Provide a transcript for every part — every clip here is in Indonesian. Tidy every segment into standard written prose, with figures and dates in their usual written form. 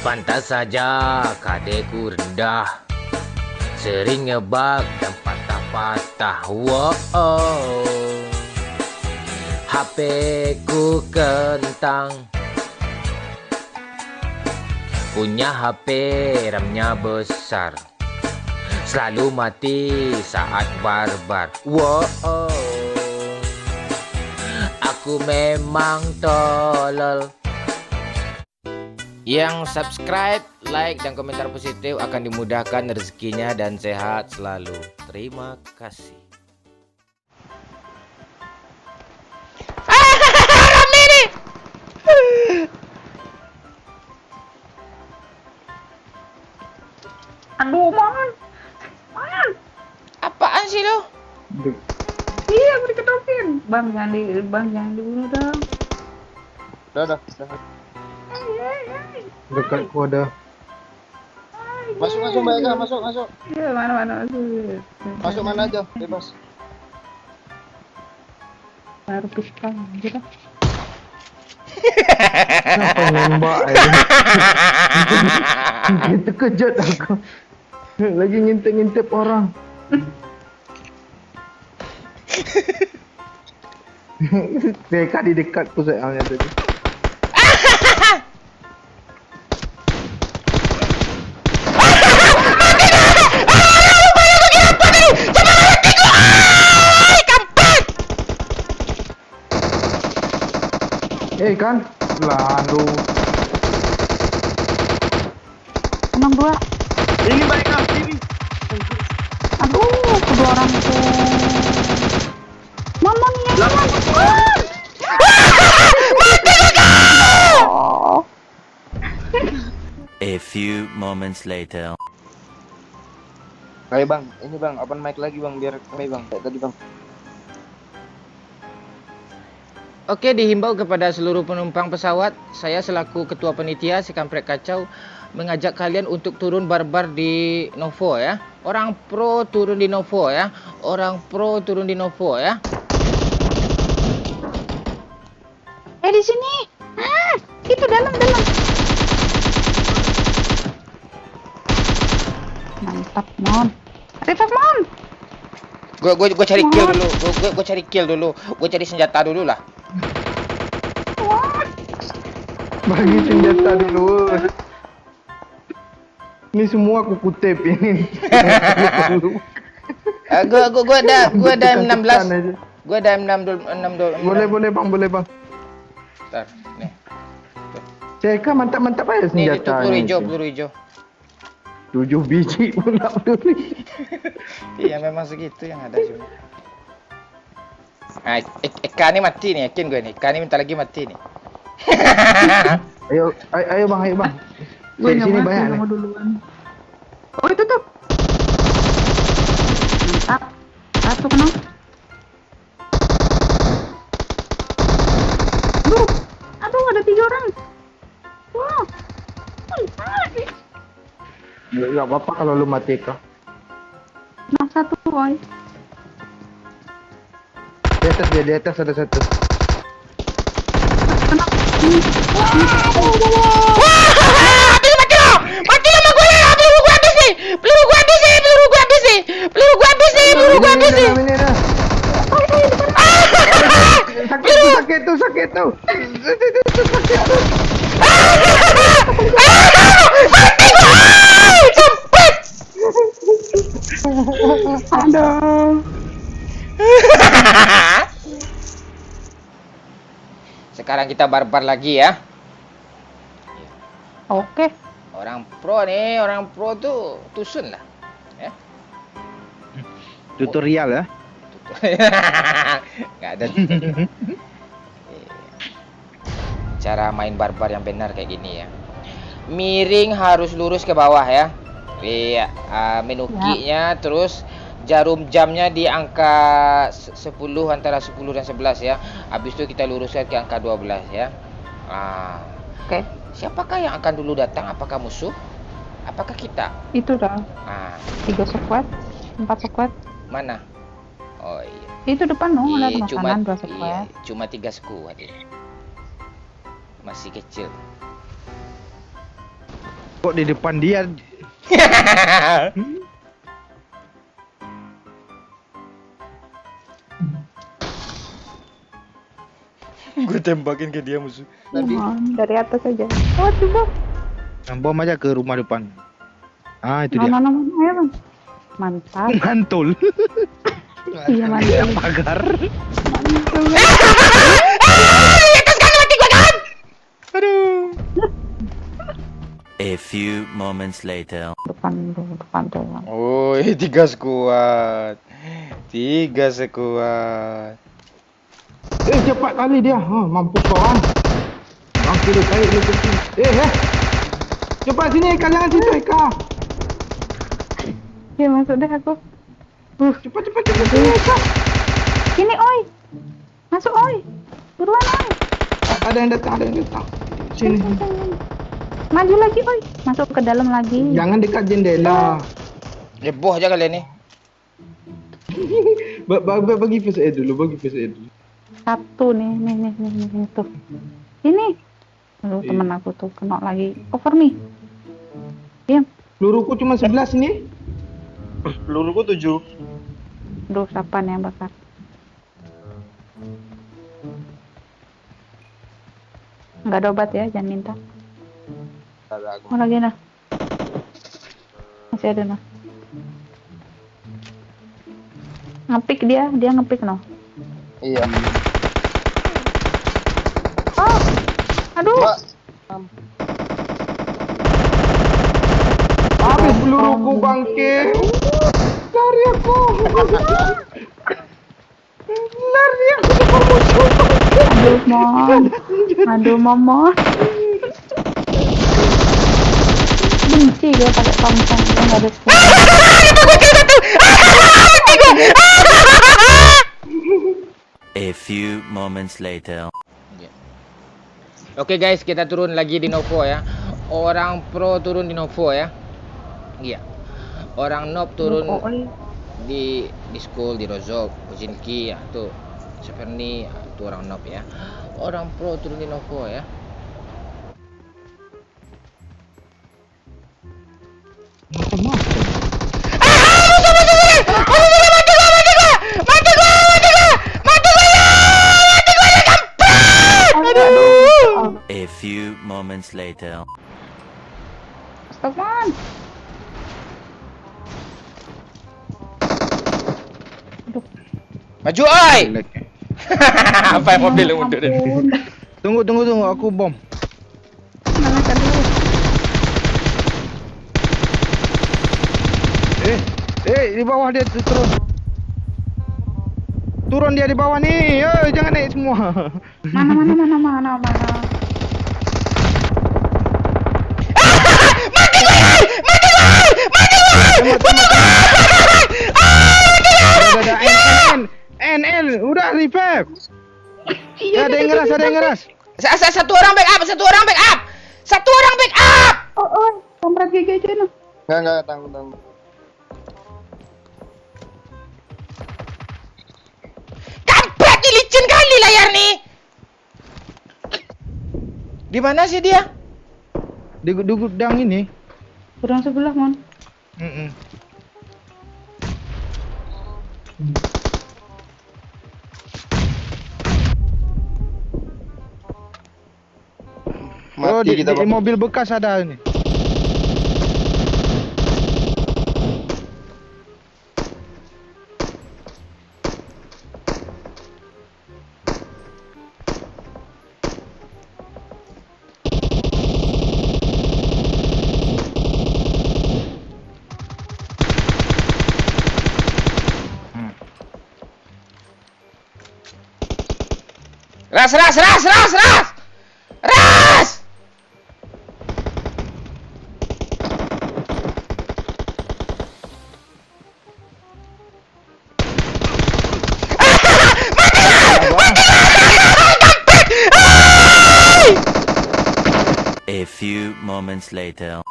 Pantas saja kadeku rendah, sering ngebug dan patah-patah. Wow, HP ku kentang, punya HP RAM-nya besar, selalu mati saat barbar. Wow, aku memang tolol. Yang subscribe, like, dan komentar positif akan dimudahkan rezekinya dan sehat selalu. Terima kasih. Rame nih. Aduh, man. Apaan sih lo? Iya, aku dikedokin. Bang, jangan dibunuh dong. Udah. Dekat ku ada. Masuk Mbak Eka, masuk. Iya, mana. Masuk mana aja, bebas. Baru pistol aja dah. Kenapa nembak Itu kejut aku. Lagi ngintip-ngintip orang. Mereka di dekatku soalnya tadi. Kan? Lalu Menang dua. Ini Mbak Eka, ini. Aduh, kedua orang itu. Mama nih, A few moments later. Ayo Bang, ini Bang, open mic lagi Bang, biar kami Bang, kayak tadi Bang. Oke, dihimbau kepada seluruh penumpang pesawat, saya selaku ketua panitia si kampret kacau mengajak kalian untuk turun barbar di Novo ya. Orang pro turun di Novo ya. di sini. Itu dalam. Mantap, Mon. Revive, Mon. Gue cari kill dulu. Gue cari kill dulu. Gue cari senjata dulu lah. bagi senjata dulu. Ini semua aku kutip ini. Gue ada M16. Gue ada M6. Boleh bang. Bentar, nih. Ceka mantap aja Nih, itu senjata. peluru hijau. 7 biji pula peluru. Iya, memang segitu yang ada cuma. Nah, Eka ini mati nih, yakin gue nih. Eka ini bentar lagi mati nih. ayo bang. Gue Sini banyak nih. duluan. Oh, itu tuh. Mantap. Satu kena. Aduh, ada 3 orang. Wow. Enggak apa-apa kalau lu mati kah. Nah, satu, boy. Di atas ada satu. Kena. Mati sama gue ya, peluru gue habis nih. Sakit tuh. Aduh. Sekarang kita barbar lagi ya. Oke. Orang pro tuh tusun lah. Ya. Tutorial ya. Nggak ada tutorial. Cara main barbar yang benar kayak gini ya. Miring harus lurus ke bawah ya. Iya, menukinya terus jarum jamnya di angka 10, antara 10 dan 11 ya. Habis itu kita luruskan ke angka 12 ya. Oke. Siapakah yang akan dulu datang? Apakah musuh? Apakah kita? Itu dah. 3 squad, 4 squad. Mana? Oh iya. Itu depan dong, ada Cuma makanan 2 squad. cuma 3 squad ini. Masih kecil. Kok di depan dia? Gue tembakin ke dia musuh. Dari atas aja. Oh, coba. Bom aja ke rumah depan. Ah, itu dia. Mana, ayo, Bang. Mantap. Mantul. Iya, mantap. Pagar. Mantul. Aduh. A few moments later. Depan tuh. Oh, 3 sekuat. 3 sekuat. Cepat kali dia. Mampus kau kan. Bangkit dia tarik dia pergi. Cepat sini Eka, jangan situ Eka. Ya, masuk deh aku. Cepat sini Eka. Sini, oi. Masuk, oi. Buruan, oi. Ada yang datang. Sini. Maju lagi, oi. Masuk ke dalam lagi. Jangan dekat jendela. Heboh aja kalian nih. Bagi first aid dulu, Satu nih tuh. Ini. Aduh, temen aku tuh kena lagi. Cover nih. Diam. Peluruku cuma 11 ini. Peluruku 7. Aduh, siapa nih yang bakar? Enggak ada obat ya, jangan minta. Ada aku. Oh, lagi nah. Masih ada nah. Ngepik dia ngepik no. Iya. Oh, aduh. Mbak, Habis peluruku bangke. Lari aku. Lari aku depan musuh. Aduh, mama. Benci gue pakai tongkang, gue nggak ada skill. A few moments later. Oke guys, kita turun lagi di Novo ya. Orang pro turun di Novo ya. Iya. Orang noob turun di school, di Rozok, Kuzinki ya, tuh Seperni tuh orang noob ya. Orang pro turun di Novo ya. A few moments later. Stop on. Maju oi. Apa yang mobil yang mundur? Tunggu, aku bom. Mana tadi? Di bawah dia turun. Turun dia di bawah nih. Jangan naik semua. Mana. NL, udah revive. Ada yang ngeras. Satu orang backup. Oh, kompret GG aja no. enggak tanggung. Kampret nih, licin kali layar nih. Di mana sih dia? Di gudang ini. Kurang sebelah, Mon. Mati kita, di Bang. mobil bekas ada ini. Ras. A few moments later.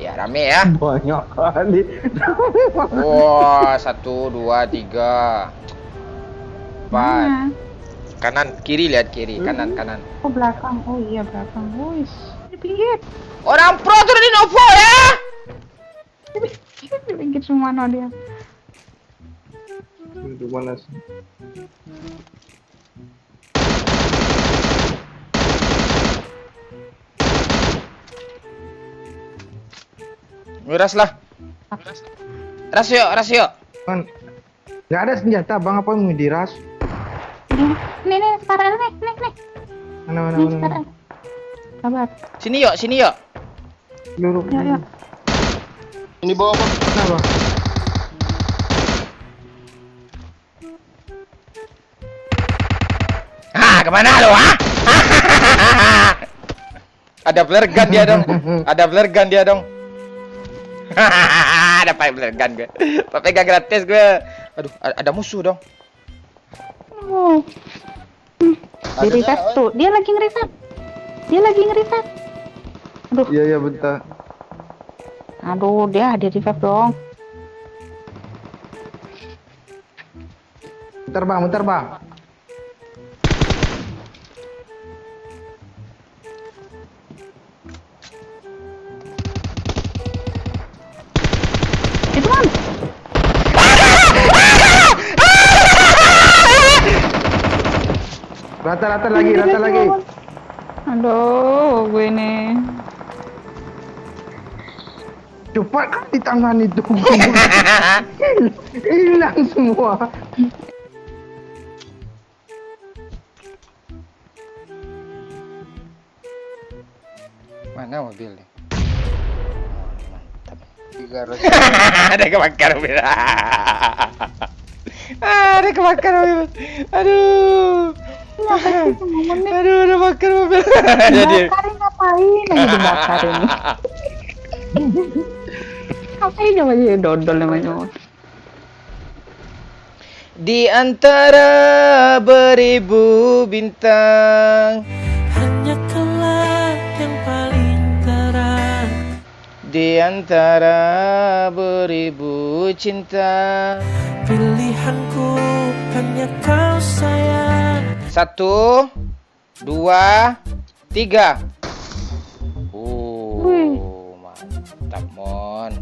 Ya rame ya. Banyak kali. Wah, 1, 2, 3, 4. Mana? Kanan, kiri, lihat kiri, kanan, kanan. Oh belakang, oh iya belakang. Wis, di pinggir. Orang pro turun di Novo ya. Di pinggir semua no dia. Itu mana sih? Ras lah. Ras yuk, ras yuk. Kan nggak ada senjata bang, apa mau diras? Nih, sekarang nih. Mana Nih sekarang. Sabar. Sini yuk, sini yuk. Peluru. Yuk. Ini bawa apa? Kenapa? Kemana lo, ha? Ada flare gun dia dong. Ada flare gun dia dong. Ada flare gun gue. Pegang gratis gue. Aduh, ada musuh dong. Oh. Di Ada reset dah, tuh. Dia lagi ngeriset. Aduh, Iya bentar. dia di revive dong. Bentar bang. Itu kan. Rata lagi. Aduh, gue nih. Cepat kan di tangan itu. Hilang semua. Mana mobilnya? Mantap. 300. Ada kebakar mobil. Ada kebakar mobil. Aduh. Aduh, ada bakar mobil. Jadi Dibakarin ngapain lagi dibakarin? Ngapain namanya dodol namanya? di antara beribu bintang, hanya kelak yang paling terang. di antara beribu cinta. Pilihanku hanya kau sayang. 1, 2, 3. Mantap mon.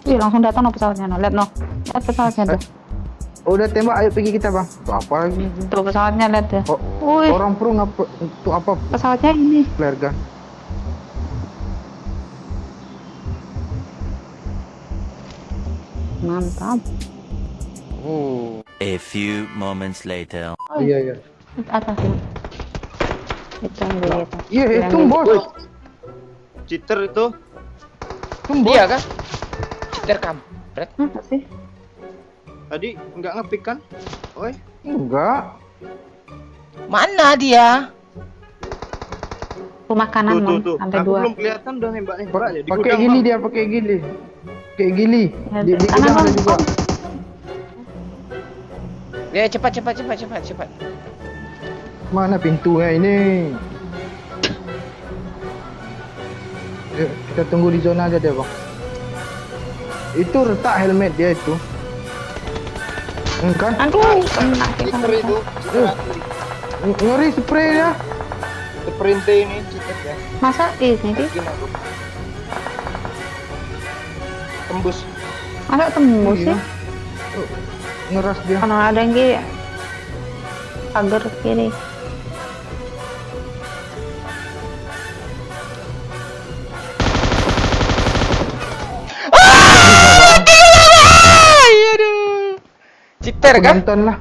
Langsung datang no pesawatnya no. Lihat no. Lihat pesawatnya tuh. Udah tembak, ayo pergi kita bang. Tuh apa lagi? Tuh pesawatnya lihat ya. Oh, Wih, orang pro ngapa? Itu apa? pesawatnya ini. Flare gun. Mantap. A few moments later. Iya. Atas ya. Itu yang gue lihat. Iya, Yang itu gue- bos. Cheater itu. Dia kan? Terkam. Masa sih? Tadi nggak ngepick kan? Oi. Enggak. Mana dia? Rumah kanan Mon. Tuh. Lantai Aku 2. belum kelihatan udah nembak aja. Di Pakai gudang, gili Bang. dia, pakai gili. Kayak gili. Ya, Di kanan, gudang ada Bang. juga. Ya cepat. Mana pintunya ini? Kita tunggu di zona aja deh bang. Itu retak helmet dia itu. Kan? Aduh, kena kita. Cheater itu. Ngeri spray dia. Sprinte ini cheater ya. Masa ini sih? Bikin aku. Tembus. Masa tembus Iya. sih? Ngeras dia. Kalau ada yang kiri, pagar kiri. Aduh. Citer kan? Nonton lah.